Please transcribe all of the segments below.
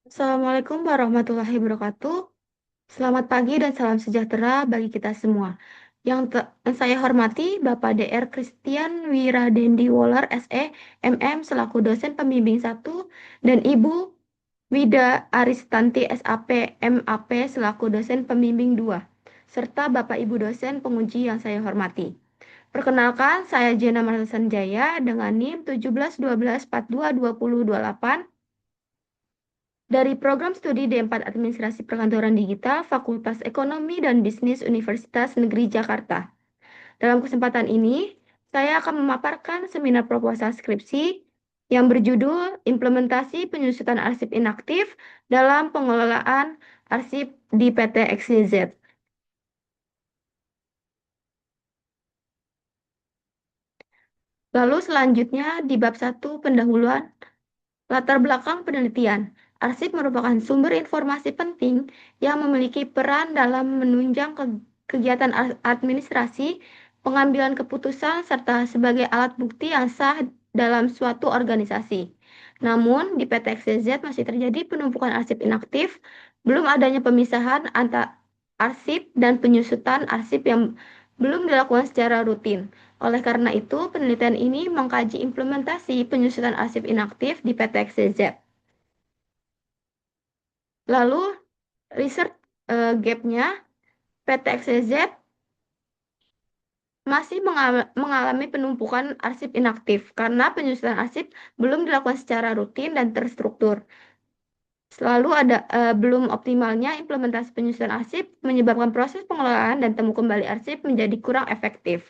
Assalamualaikum warahmatullahi wabarakatuh. Selamat pagi dan salam sejahtera bagi kita semua. Yang saya hormati Bapak DR Christian Wiradendi Waller SE, MM selaku dosen pembimbing 1 dan Ibu Wida Aristanti SAP, MAP selaku dosen pembimbing 2, serta Bapak Ibu dosen penguji yang saya hormati. Perkenalkan, saya Jena Marta Sanjaya dengan NIM 1712422028 dari program studi D4 Administrasi Perkantoran Digital Fakultas Ekonomi dan Bisnis Universitas Negeri Jakarta. Dalam kesempatan ini, saya akan memaparkan seminar proposal skripsi yang berjudul Implementasi Penyusutan Arsip Inaktif dalam Pengelolaan Arsip di PT XYZ. Lalu selanjutnya di bab 1 pendahuluan. Latar belakang penelitian. Arsip merupakan sumber informasi penting yang memiliki peran dalam menunjang kegiatan administrasi, pengambilan keputusan, serta sebagai alat bukti yang sah dalam suatu organisasi. Namun, di PT XYZ masih terjadi penumpukan arsip inaktif, belum adanya pemisahan antara arsip dan penyusutan arsip yang belum dilakukan secara rutin. Oleh karena itu, penelitian ini mengkaji implementasi penyusutan arsip inaktif di PT XYZ. Lalu, research gap-nya, PT XYZ masih mengalami penumpukan arsip inaktif karena penyusutan arsip belum dilakukan secara rutin dan terstruktur. Selalu ada belum optimalnya implementasi penyusutan arsip menyebabkan proses pengelolaan dan temu kembali arsip menjadi kurang efektif.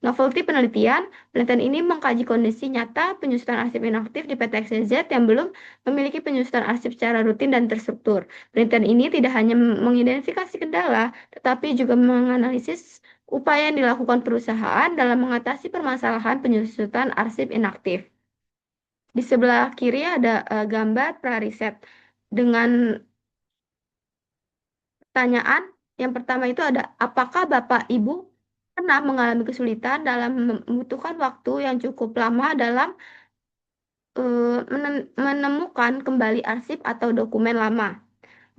Novelty penelitian ini mengkaji kondisi nyata penyusutan arsip inaktif di PT XYZ yang belum memiliki penyusutan arsip secara rutin dan terstruktur. Penelitian ini tidak hanya mengidentifikasi kendala, tetapi juga menganalisis upaya yang dilakukan perusahaan dalam mengatasi permasalahan penyusutan arsip inaktif. Di sebelah kiri ada gambar pra-riset dengan pertanyaan. Yang pertama itu ada, apakah Bapak Ibu pernah mengalami kesulitan dalam membutuhkan waktu yang cukup lama dalam menemukan kembali arsip atau dokumen lama?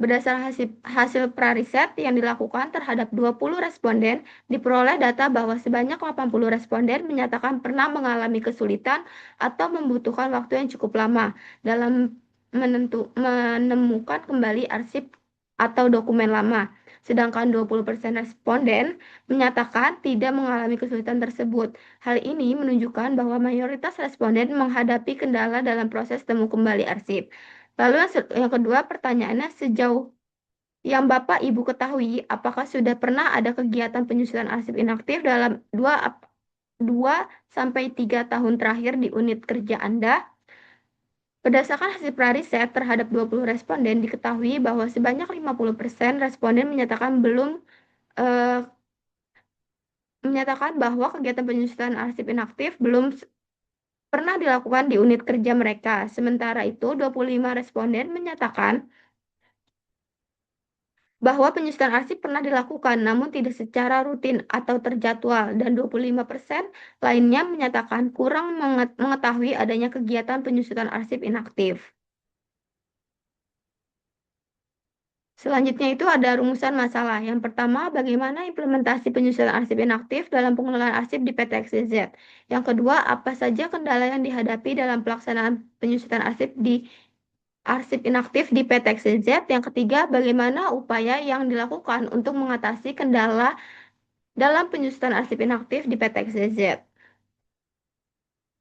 Berdasarkan hasil pra-riset yang dilakukan terhadap 20 responden, diperoleh data bahwa sebanyak 80 responden menyatakan pernah mengalami kesulitan atau membutuhkan waktu yang cukup lama dalam menemukan kembali arsip atau dokumen lama. Sedangkan 20% responden menyatakan tidak mengalami kesulitan tersebut. Hal ini menunjukkan bahwa mayoritas responden menghadapi kendala dalam proses temu kembali arsip. Lalu yang kedua pertanyaannya, sejauh yang Bapak Ibu ketahui, apakah sudah pernah ada kegiatan penyusutan arsip inaktif dalam 2 sampai 3 tahun terakhir di unit kerja Anda? Berdasarkan hasil pra-riset terhadap 20 responden, diketahui bahwa sebanyak 50% responden eh, menyatakan bahwa kegiatan penyusutan arsip inaktif belum pernah dilakukan di unit kerja mereka. Sementara itu, 25 responden menyatakan bahwa penyusutan arsip pernah dilakukan namun tidak secara rutin atau terjadwal, dan 25% lainnya menyatakan kurang mengetahui adanya kegiatan penyusutan arsip inaktif. Selanjutnya itu ada rumusan masalah. Yang pertama, bagaimana implementasi penyusutan arsip inaktif dalam pengelolaan arsip di PT XYZ. Yang kedua, apa saja kendala yang dihadapi dalam pelaksanaan penyusutan arsip inaktif di PT XYZ. Yang ketiga, bagaimana upaya yang dilakukan untuk mengatasi kendala dalam penyusutan arsip inaktif di PT XYZ.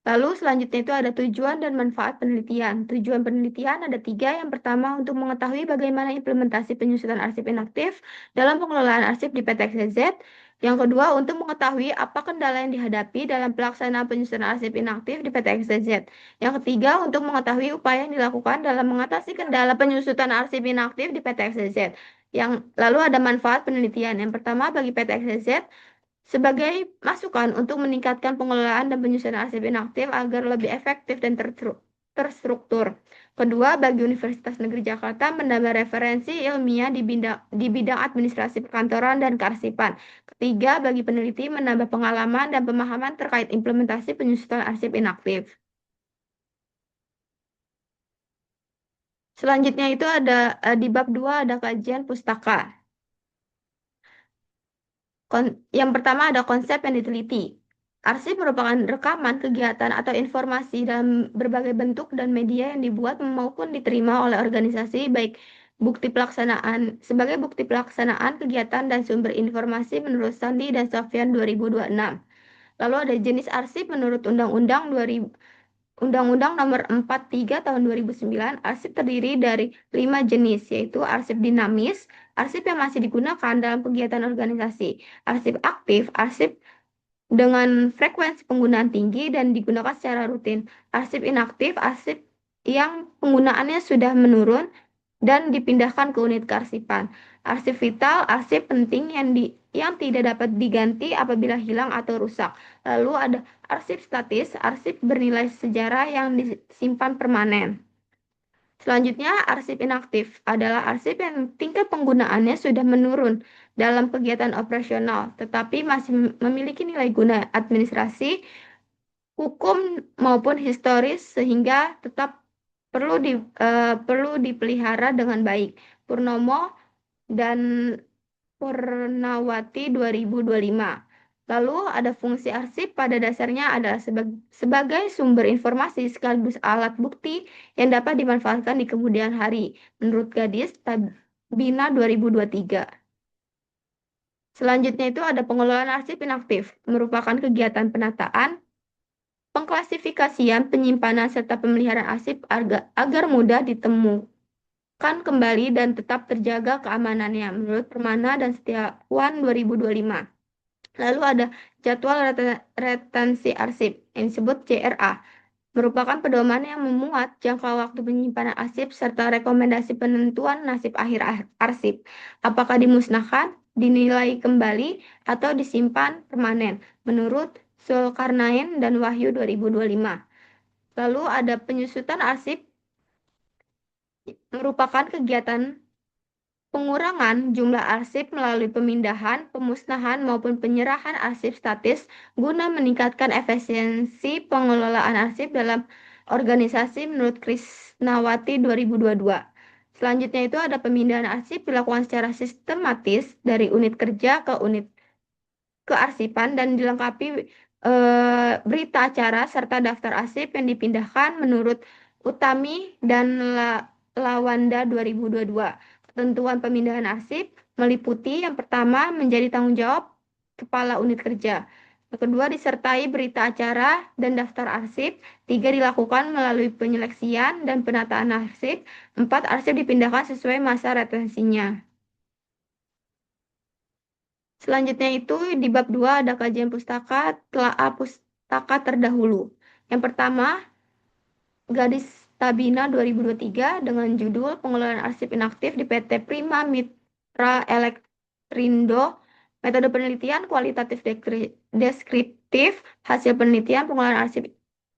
Lalu selanjutnya itu ada tujuan dan manfaat penelitian. Tujuan penelitian ada 3. Yang pertama, untuk mengetahui bagaimana implementasi penyusutan arsip inaktif dalam pengelolaan arsip di PT XYZ. Yang kedua, untuk mengetahui apa kendala yang dihadapi dalam pelaksanaan penyusutan arsip inaktif di PT XYZ. Yang ketiga, untuk mengetahui upaya yang dilakukan dalam mengatasi kendala penyusutan arsip inaktif di PT XYZ. Yang lalu ada manfaat penelitian. Yang pertama, bagi PT XYZ, sebagai masukan untuk meningkatkan pengelolaan dan penyusunan arsip inaktif agar lebih efektif dan terstruktur. Kedua, bagi Universitas Negeri Jakarta menambah referensi ilmiah di bidang administrasi perkantoran dan kearsipan. Ketiga, bagi peneliti menambah pengalaman dan pemahaman terkait implementasi penyusutan arsip inaktif. Selanjutnya itu ada di bab 2 ada kajian pustaka. Yang pertama ada konsep yang diteliti. Arsip merupakan rekaman kegiatan atau informasi dalam berbagai bentuk dan media yang dibuat maupun diterima oleh organisasi baik sebagai bukti pelaksanaan kegiatan dan sumber informasi menurut Sandi dan Sofyan 2026. Lalu ada jenis arsip menurut Undang-Undang Nomor 43 Tahun 2009, arsip terdiri dari 5 jenis, yaitu arsip dinamis, arsip yang masih digunakan dalam kegiatan organisasi, arsip aktif, arsip dengan frekuensi penggunaan tinggi dan digunakan secara rutin, arsip inaktif, arsip yang penggunaannya sudah menurun dan dipindahkan ke unit kearsipan. Arsip vital, arsip penting yang tidak dapat diganti apabila hilang atau rusak. Lalu ada arsip statis, arsip bernilai sejarah yang disimpan permanen. Selanjutnya, arsip inaktif adalah arsip yang tingkat penggunaannya sudah menurun dalam kegiatan operasional, tetapi masih memiliki nilai guna administrasi, hukum maupun historis sehingga tetap perlu dipelihara dengan baik. Purnomo dan Purnawati 2025. Lalu ada fungsi arsip pada dasarnya adalah sebagai sumber informasi sekaligus alat bukti yang dapat dimanfaatkan di kemudian hari. Menurut Gadis Tabina 2023. Selanjutnya itu ada pengelolaan arsip inaktif, merupakan kegiatan penataan, pengklasifikasian, penyimpanan, serta pemeliharaan arsip agar mudah ditemukan kembali dan tetap terjaga keamanannya menurut Permana dan Setiawan 2025. Lalu ada jadwal retensi arsip yang disebut JRA, merupakan pedoman yang memuat jangka waktu penyimpanan arsip serta rekomendasi penentuan nasib akhir arsip, apakah dimusnahkan, dinilai kembali, atau disimpan permanen menurut Zulkarnain dan Wahyu 2025. Lalu ada penyusutan arsip, merupakan kegiatan pengurangan jumlah arsip melalui pemindahan, pemusnahan, maupun penyerahan arsip statis guna meningkatkan efisiensi pengelolaan arsip dalam organisasi menurut Krisnawati 2022. Selanjutnya itu ada pemindahan arsip dilakukan secara sistematis dari unit kerja ke unit kearsipan dan dilengkapi berita acara serta daftar arsip yang dipindahkan menurut Utami dan Lawanda 2022. Ketentuan pemindahan arsip meliputi yang pertama menjadi tanggung jawab kepala unit kerja. Yang kedua disertai berita acara dan daftar arsip. Tiga dilakukan melalui penyeleksian dan penataan arsip. Empat arsip dipindahkan sesuai masa retensinya. Selanjutnya itu di bab 2 ada kajian pustaka, telaah pustaka terdahulu. Yang pertama, Gadis Tabina 2023 dengan judul Pengelolaan Arsip Inaktif di PT Prima Mitra Elektrindo, metode penelitian kualitatif deskriptif, hasil penelitian pengelolaan arsip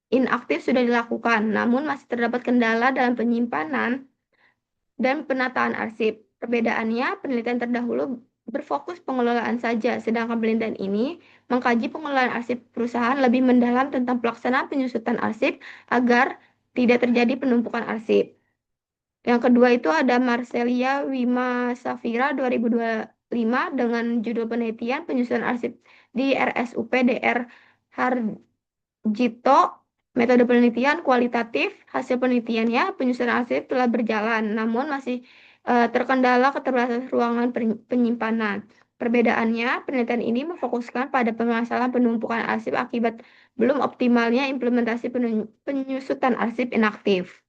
inaktif sudah dilakukan, namun masih terdapat kendala dalam penyimpanan dan penataan arsip. Perbedaannya, penelitian terdahulu berfokus pengelolaan saja, sedangkan penelitian ini mengkaji pengelolaan arsip perusahaan lebih mendalam tentang pelaksanaan penyusutan arsip agar tidak terjadi penumpukan arsip. Yang kedua itu ada Marcelia Wima Safira 2025 dengan judul penelitian penyusutan arsip di RSUP DR Harjito, metode penelitian kualitatif, hasil penelitiannya penyusunan arsip telah berjalan, namun masih terkendala keterbatasan ruangan penyimpanan. Perbedaannya, penelitian ini memfokuskan pada permasalahan penumpukan arsip akibat belum optimalnya implementasi penyusutan arsip inaktif.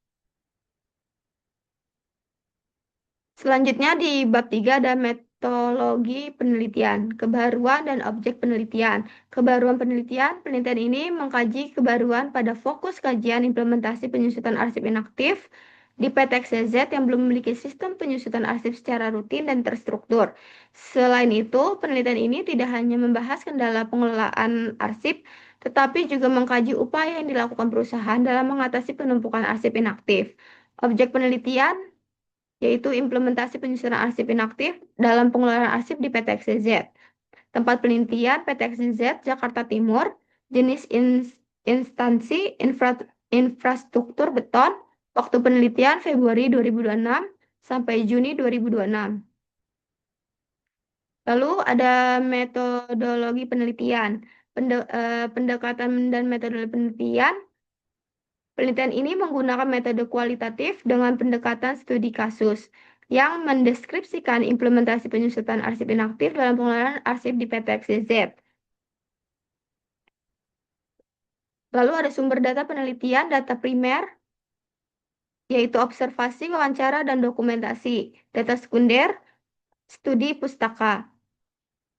Selanjutnya di bab 3 ada metodologi penelitian, kebaruan dan objek penelitian. Kebaruan penelitian ini mengkaji kebaruan pada fokus kajian implementasi penyusutan arsip inaktif di PT XYZ yang belum memiliki sistem penyusutan arsip secara rutin dan terstruktur. Selain itu, penelitian ini tidak hanya membahas kendala pengelolaan arsip, tetapi juga mengkaji upaya yang dilakukan perusahaan dalam mengatasi penumpukan arsip inaktif. Objek penelitian yaitu implementasi penyusunan arsip inaktif dalam pengelolaan arsip di PT XYZ. Tempat penelitian PT XYZ Jakarta Timur, jenis instansi infrastruktur beton, Waktu penelitian Februari 2026 sampai Juni 2026. Lalu ada metodologi penelitian. Pendekatan dan metode penelitian. Penelitian ini menggunakan metode kualitatif dengan pendekatan studi kasus yang mendeskripsikan implementasi penyusutan arsip inaktif dalam pengelolaan arsip di PT XYZ. Lalu ada sumber data penelitian, data primer, yaitu observasi, wawancara, dan dokumentasi. Data sekunder, studi pustaka.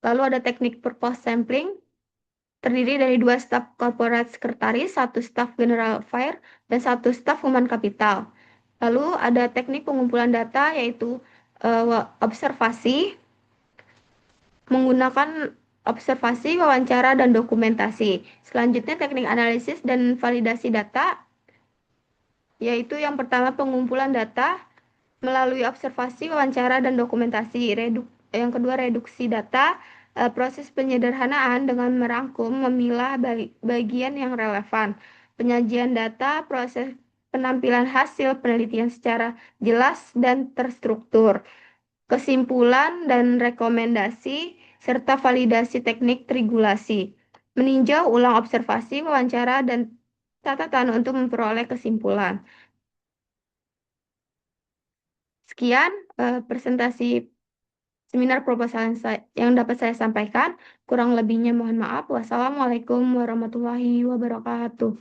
Lalu ada teknik purpose sampling, terdiri dari 2 staf corporate sekretaris, 1 staf general affair, dan 1 staf human capital. Lalu ada teknik pengumpulan data, yaitu observasi, menggunakan observasi, wawancara, dan dokumentasi. Selanjutnya teknik analisis dan validasi data, yaitu yang pertama pengumpulan data melalui observasi, wawancara, dan dokumentasi. Yang kedua reduksi data, proses penyederhanaan dengan merangkum, memilah bagian yang relevan. Penyajian data, proses penampilan hasil penelitian secara jelas dan terstruktur. Kesimpulan dan rekomendasi, serta validasi teknik regulasi. Meninjau ulang observasi, wawancara, dan catatan untuk memperoleh kesimpulan. Sekian presentasi seminar proposal yang dapat saya sampaikan. Kurang lebihnya mohon maaf. Wassalamualaikum warahmatullahi wabarakatuh.